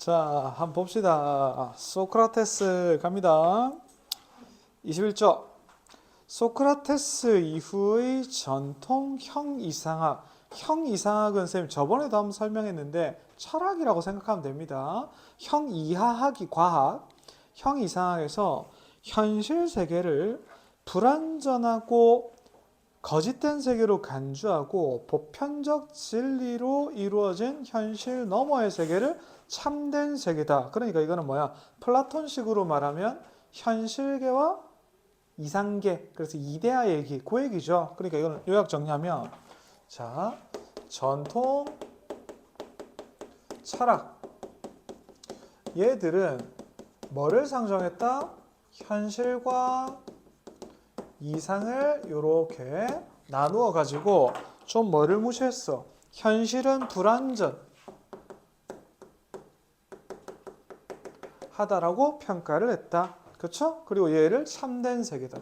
자, 한번 봅시다. 소크라테스 갑니다. 21조. 소크라테스 이후의 전통 형이상학. 형이상학은 쌤 저번에도 한번 설명했는데 철학이라고 생각하면 됩니다. 형이하학이 과학, 형이상학에서 현실 세계를 불완전하고 거짓된 세계로 간주하고 보편적 진리로 이루어진 현실 너머의 세계를 참된 세계다. 그러니까 이거는 뭐야? 플라톤식으로 말하면 현실계와 이상계, 그래서 이데아 얘기, 그 얘기죠. 그러니까 이거는 요약 정리하면, 자, 전통 철학, 얘들은 뭐를 상정했다? 현실과 이상을 이렇게 나누어 가지고 좀 뭐를 무시했어? 현실은 불완전 하다라고 평가를 했다. 그렇죠? 그리고 얘를 참된 세계다.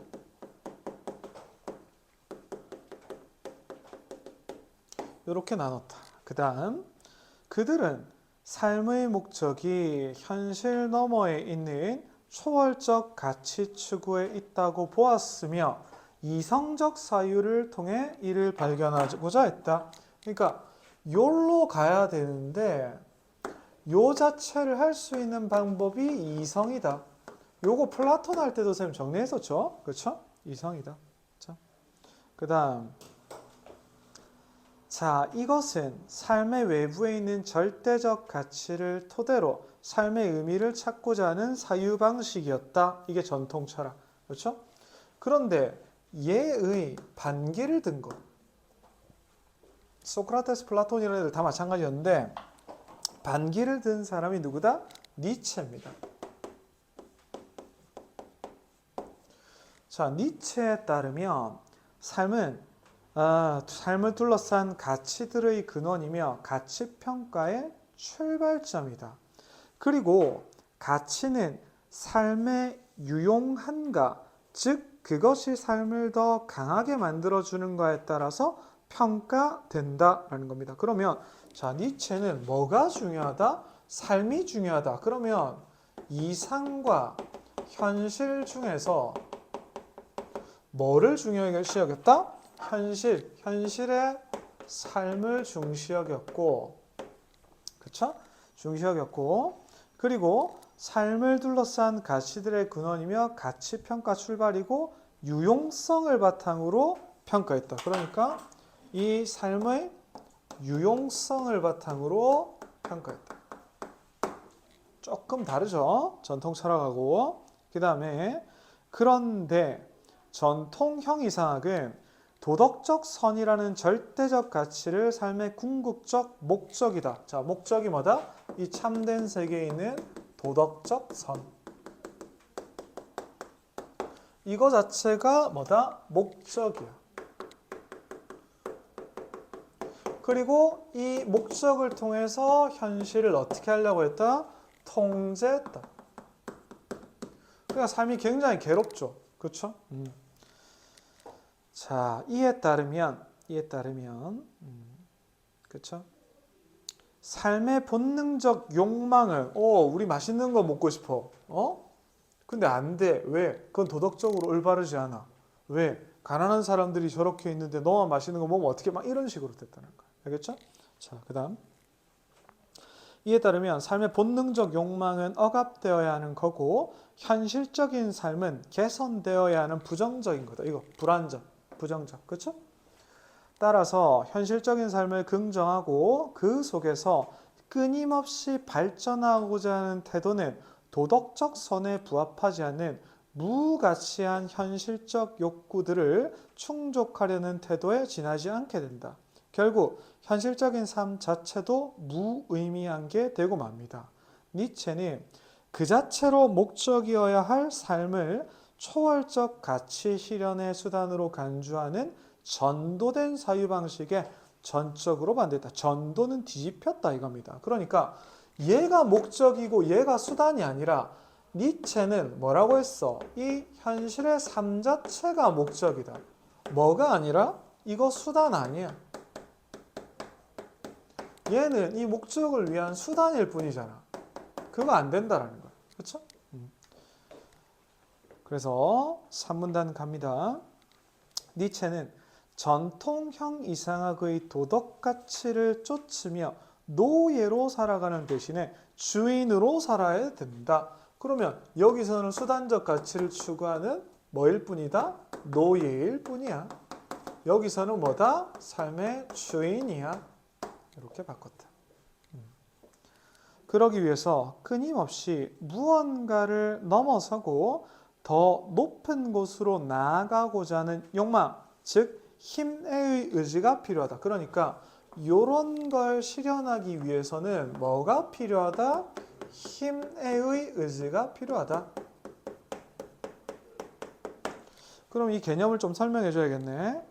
이렇게 나눴다. 그 다음, 그들은 삶의 목적이 현실 너머에 있는 초월적 가치 추구에 있다고 보았으며 이성적 사유를 통해 이를 발견하고자 했다. 그러니까 요로 가야 되는데 요 자체를 할 수 있는 방법이 이성이다. 요거 플라톤 할 때도 쌤 정리했었죠? 그렇죠? 이성이다. 그 다음, 자, 이것은 삶의 외부에 있는 절대적 가치를 토대로 삶의 의미를 찾고자 하는 사유방식이었다. 이게 전통 철학. 그렇죠? 그런데 얘의 반기를 든 것. 소크라테스, 플라톤 이런 애들 다 마찬가지였는데 반기를 든 사람이 누구다? 니체입니다. 자, 니체에 따르면 삶을 둘러싼 가치들의 근원이며 가치평가의 출발점이다. 그리고 가치는 삶의 유용한가, 즉 그것이 삶을 더 강하게 만들어주는 거에 따라서 평가된다라는 겁니다. 그러면 자, 니체는 뭐가 중요하다? 삶이 중요하다. 그러면 이상과 현실 중에서 뭐를 중요시 여겼다? 현실의 삶을 중시 여겼고, 그쵸? 중시 여겼고, 그리고 삶을 둘러싼 가치들의 근원이며 가치평가 출발이고 유용성을 바탕으로 평가했다. 그러니까 이 삶의 유용성을 바탕으로 평가했다. 조금 다르죠? 전통 철학하고. 그 다음에 그런데 전통형 이상학은 도덕적 선이라는 절대적 가치를 삶의 궁극적 목적이다. 자, 목적이 뭐다? 이 참된 세계에 있는 도덕적 선. 이거 자체가 뭐다? 목적이야. 그리고 이 목적을 통해서 현실을 어떻게 하려고 했다? 통제했다. 그러니까 삶이 굉장히 괴롭죠. 그렇죠? 자, 이에 따르면 그렇죠? 삶의 본능적 욕망을 우리 맛있는 거 먹고 싶어. 근데 안 돼. 왜? 그건 도덕적으로 올바르지 않아. 왜? 가난한 사람들이 저렇게 있는데 너만 맛있는 거 먹으면 어떻게 막 이런 식으로 됐다는 거야. 알겠죠? 자, 그다음. 이에 따르면 삶의 본능적 욕망은 억압되어야 하는 거고 현실적인 삶은 개선되어야 하는 부정적인 거다. 이거 불완전, 부정적. 그렇죠? 따라서 현실적인 삶을 긍정하고 그 속에서 끊임없이 발전하고자 하는 태도는 도덕적 선에 부합하지 않는 무가치한 현실적 욕구들을 충족하려는 태도에 지나지 않게 된다. 결국 현실적인 삶 자체도 무의미한 게 되고 맙니다. 니체는 그 자체로 목적이어야 할 삶을 초월적 가치 실현의 수단으로 간주하는 전도된 사유방식에 전적으로 반대했다. 전도는 뒤집혔다 이겁니다. 그러니까 얘가 목적이고 얘가 수단이 아니라 니체는 뭐라고 했어? 이 현실의 삶 자체가 목적이다. 뭐가 아니라 이거 수단 아니야. 얘는 이 목적을 위한 수단일 뿐이잖아. 그거 안 된다라는 거야. 그렇죠? 그래서 3문단 갑니다. 니체는 전통형 이상학의 도덕 가치를 쫓으며 노예로 살아가는 대신에 주인으로 살아야 된다. 그러면 여기서는 수단적 가치를 추구하는 뭐일 뿐이다? 노예일 뿐이야. 여기서는 뭐다? 삶의 주인이야. 이렇게 바꿨다. 그러기 위해서 끊임없이 무언가를 넘어서고 더 높은 곳으로 나아가고자 하는 욕망, 즉 힘의 의지가 필요하다. 그러니까 이런 걸 실현하기 위해서는 뭐가 필요하다? 힘의 의지가 필요하다. 그럼 이 개념을 좀 설명해 줘야겠네.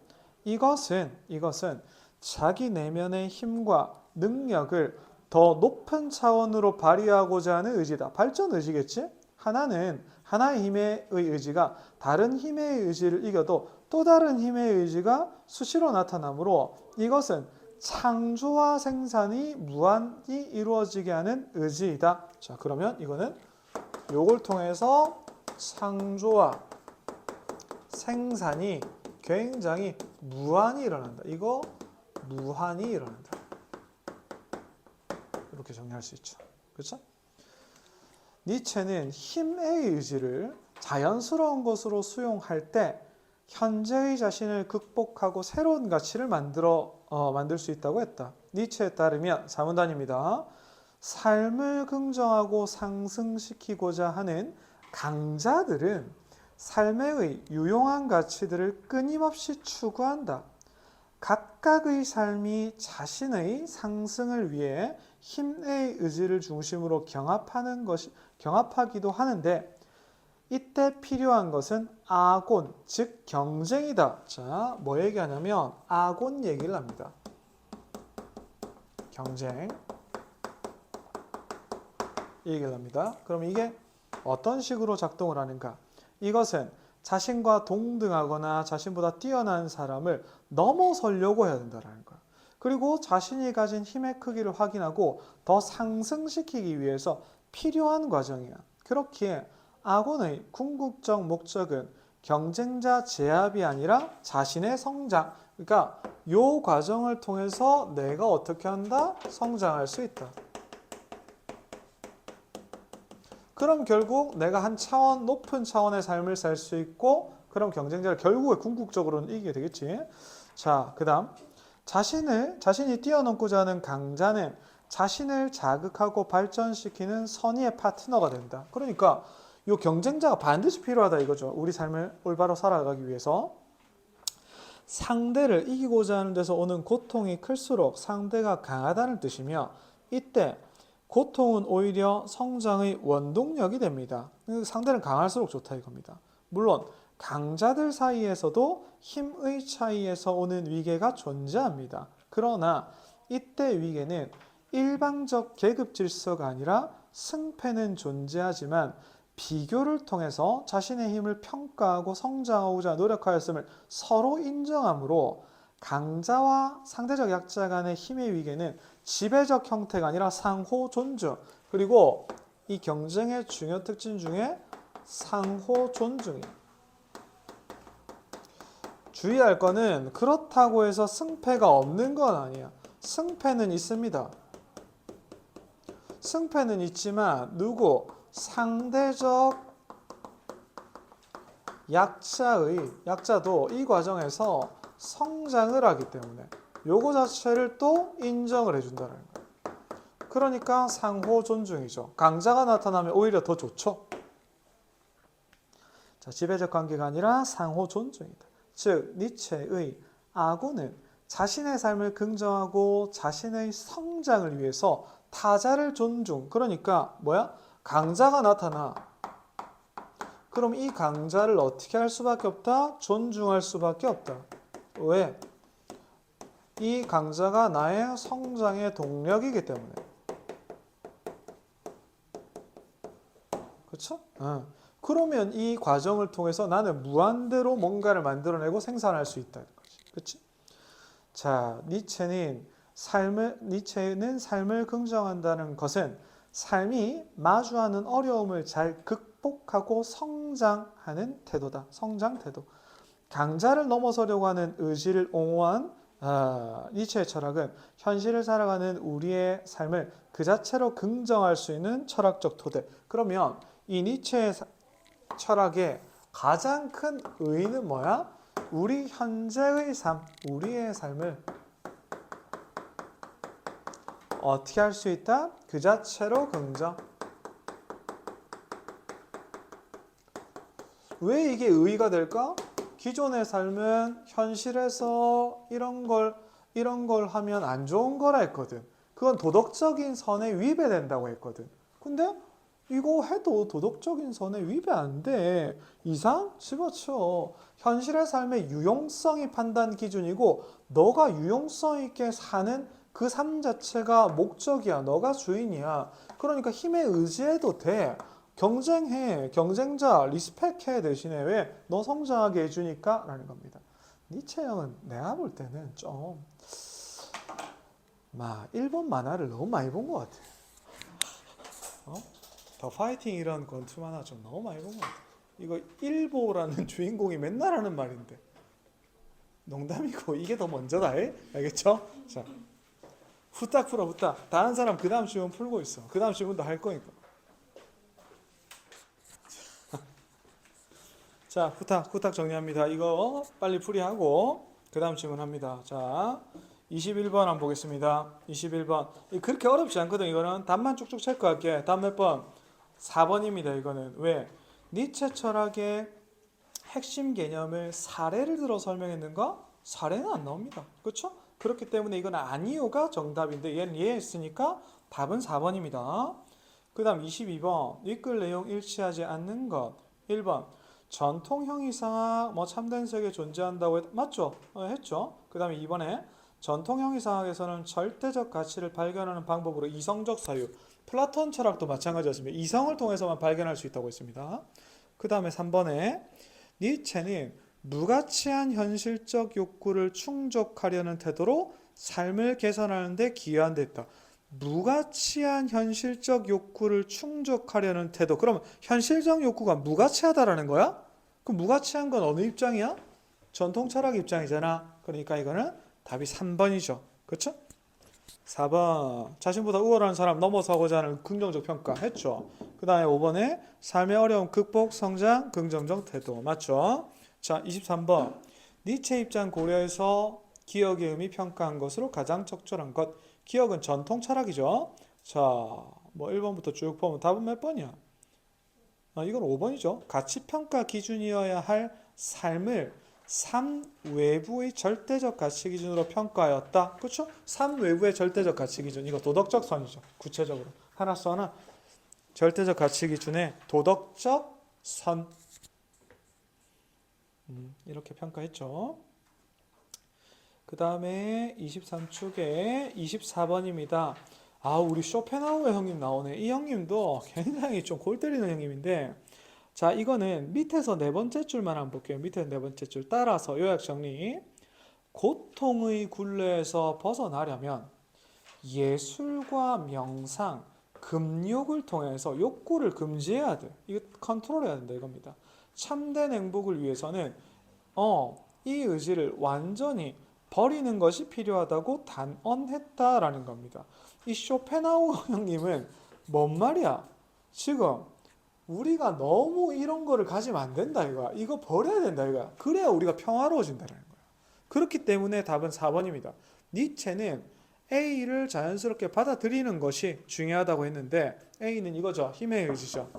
이것은 자기 내면의 힘과 능력을 더 높은 차원으로 발휘하고자 하는 의지다. 발전 의지겠지? 하나의 힘의 의지가 다른 힘의 의지를 이겨도 또 다른 힘의 의지가 수시로 나타나므로 이것은 창조와 생산이 무한히 이루어지게 하는 의지이다. 자, 그러면 이거는 요걸 통해서 창조와 생산이 굉장히 무한히 일어난다. 이거 무한히 일어난다. 이렇게 정리할 수 있죠. 그렇죠? 니체는 힘의 의지를 자연스러운 것으로 수용할 때 현재의 자신을 극복하고 새로운 가치를 만들 수 있다고 했다. 니체에 따르면 4문단입니다. 삶을 긍정하고 상승시키고자 하는 강자들은 삶의 유용한 가치들을 끊임없이 추구한다. 각각의 삶이 자신의 상승을 위해 힘의 의지를 중심으로 경합하기도 하는데 이때 필요한 것은 아곤, 즉 경쟁이다. 자, 뭐 얘기하냐면 아곤 얘기를 합니다. 경쟁 얘기를 합니다. 그럼 이게 어떤 식으로 작동을 하는가? 이것은 자신과 동등하거나 자신보다 뛰어난 사람을 넘어서려고 해야 된다는 거야. 그리고 자신이 가진 힘의 크기를 확인하고 더 상승시키기 위해서 필요한 과정이야. 그렇기에 아곤의 궁극적 목적은 경쟁자 제압이 아니라 자신의 성장. 그러니까 이 과정을 통해서 내가 어떻게 한다? 성장할 수 있다. 그럼 결국 내가 한 차원 높은 차원의 삶을 살 수 있고 그럼 경쟁자를 결국에 궁극적으로는 이기게 되겠지. 자, 그 다음 자신이 뛰어넘고자 하는 강자는 자신을 자극하고 발전시키는 선의의 파트너가 된다. 그러니까 이 경쟁자가 반드시 필요하다 이거죠. 우리 삶을 올바로 살아가기 위해서. 상대를 이기고자 하는 데서 오는 고통이 클수록 상대가 강하다는 뜻이며 이때 고통은 오히려 성장의 원동력이 됩니다. 상대는 강할수록 좋다 이겁니다. 물론 강자들 사이에서도 힘의 차이에서 오는 위계가 존재합니다. 그러나 이때 위계는 일방적 계급 질서가 아니라 승패는 존재하지만 비교를 통해서 자신의 힘을 평가하고 성장하고자 노력하였음을 서로 인정하므로 강자와 상대적 약자 간의 힘의 위계는 지배적 형태가 아니라 상호 존중. 그리고 이 경쟁의 중요 특징 중에 상호 존중이에요. 주의할 거는 그렇다고 해서 승패가 없는 건 아니야. 승패는 있습니다. 승패는 있지만 상대적 약자도 이 과정에서 성장을 하기 때문에 요거 자체를 또 인정을 해준다는 거예요. 그러니까 상호 존중이죠. 강자가 나타나면 오히려 더 좋죠. 자, 지배적 관계가 아니라 상호 존중이다. 즉 니체의 아곤은 자신의 삶을 긍정하고 자신의 성장을 위해서 타자를 존중. 그러니까 강자가 나타나. 그럼 이 강자를 어떻게 할 수밖에 없다? 존중할 수밖에 없다. 왜? 이 강자가 나의 성장의 동력이기 때문에. 그렇죠? 그러면 이 과정을 통해서 나는 무한대로 뭔가를 만들어내고 생산할 수 있다는 거지. 그렇지? 자, 니체는 삶을 긍정한다는 것은 삶이 마주하는 어려움을 잘 극복하고 성장하는 태도다. 성장 태도. 강자를 넘어서려고 하는 의지를 옹호한 니체의 철학은 현실을 살아가는 우리의 삶을 그 자체로 긍정할 수 있는 철학적 토대. 그러면 이 니체의 철학의 가장 큰 의의는 뭐야? 우리 현재의 삶, 우리의 삶을 어떻게 할 수 있다? 그 자체로 긍정. 왜 이게 의의가 될까? 기존의 삶은 현실에서 이런 걸 하면 안 좋은 거라 했거든. 그건 도덕적인 선에 위배된다고 했거든. 근데 이거 해도 도덕적인 선에 위배 안 돼. 이상? 집어쳐. 현실의 삶의 유용성이 판단 기준이고 너가 유용성 있게 사는 그 삶 자체가 목적이야. 너가 주인이야. 그러니까 힘에 의지해도 돼. 경쟁해. 경쟁자 리스펙해 대신에 왜? 너 성장하게 해주니까 라는 겁니다. 니체 형은 내가 볼 때는 좀 일본 만화를 너무 많이 본 것 같아. 더 파이팅 이런 권투 만화 좀 너무 많이 본 것 같아. 이거 일보라는 주인공이 맨날 하는 말인데 농담이고 이게 더 먼저다. 알겠죠? 자, 후딱 풀어 후딱. 다른 사람 그 다음 질문 풀고 있어. 그 다음 질문도 할 거니까. 자, 후딱 정리합니다. 이거 빨리 풀이하고 그 다음 질문합니다. 자, 21번 한번 보겠습니다. 21번. 그렇게 어렵지 않거든. 이거는 답만 쭉쭉 체크할게. 답 몇 번? 4번입니다. 이거는 왜? 니체 철학의 핵심 개념을 사례를 들어 설명했는가? 사례는 안 나옵니다. 그렇죠? 그렇기 때문에 이건 아니요가 정답인데 얘는 이해했으니까 답은 4번입니다. 그 다음 22번. 윗글 내용 일치하지 않는 것. 1번. 전통 형이상학 참된 세계 존재한다고 맞죠? 했죠. 그 다음에 2번에 전통 형이상학에서는 절대적 가치를 발견하는 방법으로 이성적 사유, 플라톤 철학도 마찬가지였습니다. 이성을 통해서만 발견할 수 있다고 했습니다. 그 다음에 3번에 니체는 무가치한 현실적 욕구를 충족하려는 태도로 삶을 개선하는 데 기여한 데 있다. 무가치한 현실적 욕구를 충족하려는 태도. 그럼 현실적 욕구가 무가치하다라는 거야? 그 무가치한 건 어느 입장이야? 전통 철학 입장이잖아. 그러니까 이거는 답이 3번이죠. 그렇죠? 4번. 자신보다 우월한 사람 넘어서고자 하는 긍정적 평가 했죠. 그 다음에 5번에 삶의 어려움 극복, 성장, 긍정적 태도. 맞죠? 자, 23번. 니체 입장 고려해서 기억의 의미 평가한 것으로 가장 적절한 것. 기억은 전통 철학이죠. 자, 1번부터 쭉 보면 답은 몇 번이야? 이건 5번이죠. 가치평가 기준이어야 할 삶을 삶 외부의 절대적 가치 기준으로 평가하였다. 그렇죠? 삶 외부의 절대적 가치 기준. 이거 도덕적 선이죠. 구체적으로. 하나 써 하나. 절대적 가치 기준의 도덕적 선. 이렇게 평가했죠. 그 다음에 23축에 24번입니다. 우리 쇼펜하우어 형님 나오네. 이 형님도 굉장히 좀 골 때리는 형님인데, 자, 이거는 밑에서 네 번째 줄만 한번 볼게요. 밑에 네 번째 줄 따라서 요약 정리. 고통의 굴레에서 벗어나려면 예술과 명상, 금욕을 통해서 욕구를 금지해야 돼. 이거 컨트롤해야 된다 이겁니다. 참된 행복을 위해서는 이 의지를 완전히 버리는 것이 필요하다고 단언했다라는 겁니다. 이 쇼펜하우어 형님은 뭔 말이야? 지금 우리가 너무 이런 거를 가지면 안 된다 이거야. 이거 버려야 된다 이거야. 그래야 우리가 평화로워진다는 거야. 그렇기 때문에 답은 4번입니다. 니체는 A를 자연스럽게 받아들이는 것이 중요하다고 했는데 A는 이거죠. 힘의 의지죠.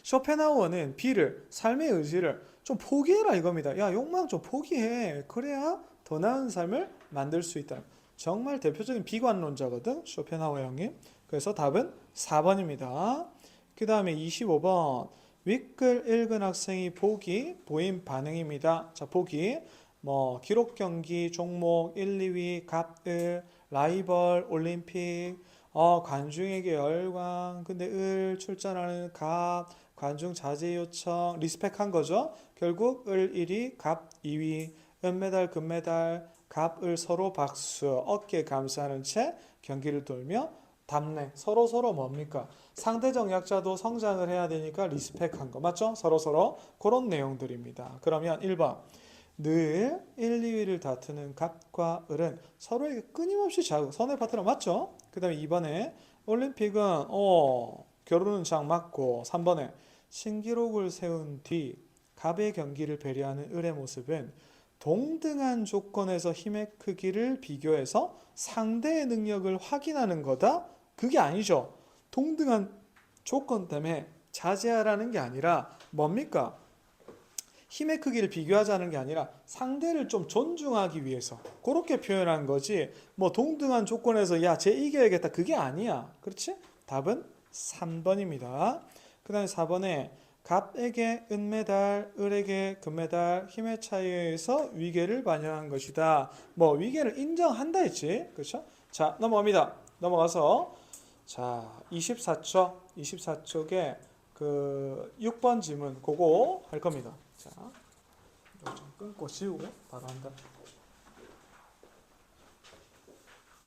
쇼펜하우어는 B를, 삶의 의지를 좀 포기해라 이겁니다. 야, 욕망 좀 포기해. 그래야 더 나은 삶을 만들 수 있다. 정말 대표적인 비관론자거든, 쇼펜하우어 형님. 그래서 답은 4번입니다. 그 다음에 25번. 윗글 읽은 학생이 보인 반응입니다. 자, 보기. 기록 경기, 종목, 1, 2위, 갑을, 라이벌, 올림픽, 관중에게 열광, 근데 출전하는 갑, 관중 자제 요청, 리스펙한 거죠. 결국 을 1위, 갑 2위, 은메달, 금메달, 갑을 서로 박수, 어깨 감싸는 채 경기를 돌며 답네. 서로 뭡니까? 상대적 약자도 성장을 해야 되니까 리스펙한 거. 맞죠? 서로 그런 내용들입니다. 그러면 1번. 늘 1, 2위를 다투는 갑과 을은 서로에게 끊임없이 선의 파트너 맞죠? 그 다음에 2번에 올림픽은 결혼은 장 맞고 3번에 신기록을 세운 뒤 갑의 경기를 배려하는 을의 모습은 동등한 조건에서 힘의 크기를 비교해서 상대의 능력을 확인하는 거다? 그게 아니죠. 동등한 조건 때문에 자제하라는 게 아니라 뭡니까? 힘의 크기를 비교하자는 게 아니라 상대를 좀 존중하기 위해서 그렇게 표현한 거지 뭐 동등한 조건에서 야, 쟤 이겨야겠다 그게 아니야. 그렇지? 답은 3번입니다. 그 다음에 4번에 갑에게 은메달, 을에게 금메달, 힘의 차이에 의해서 위계를 반영한 것이다. 뭐 위계를 인정한다 했지. 그렇죠? 자, 넘어갑니다. 넘어가서 자, 24쪽에 그 6번 지문 그거 할 겁니다. 자, 이거 좀 끊고 지우고 바로 한다.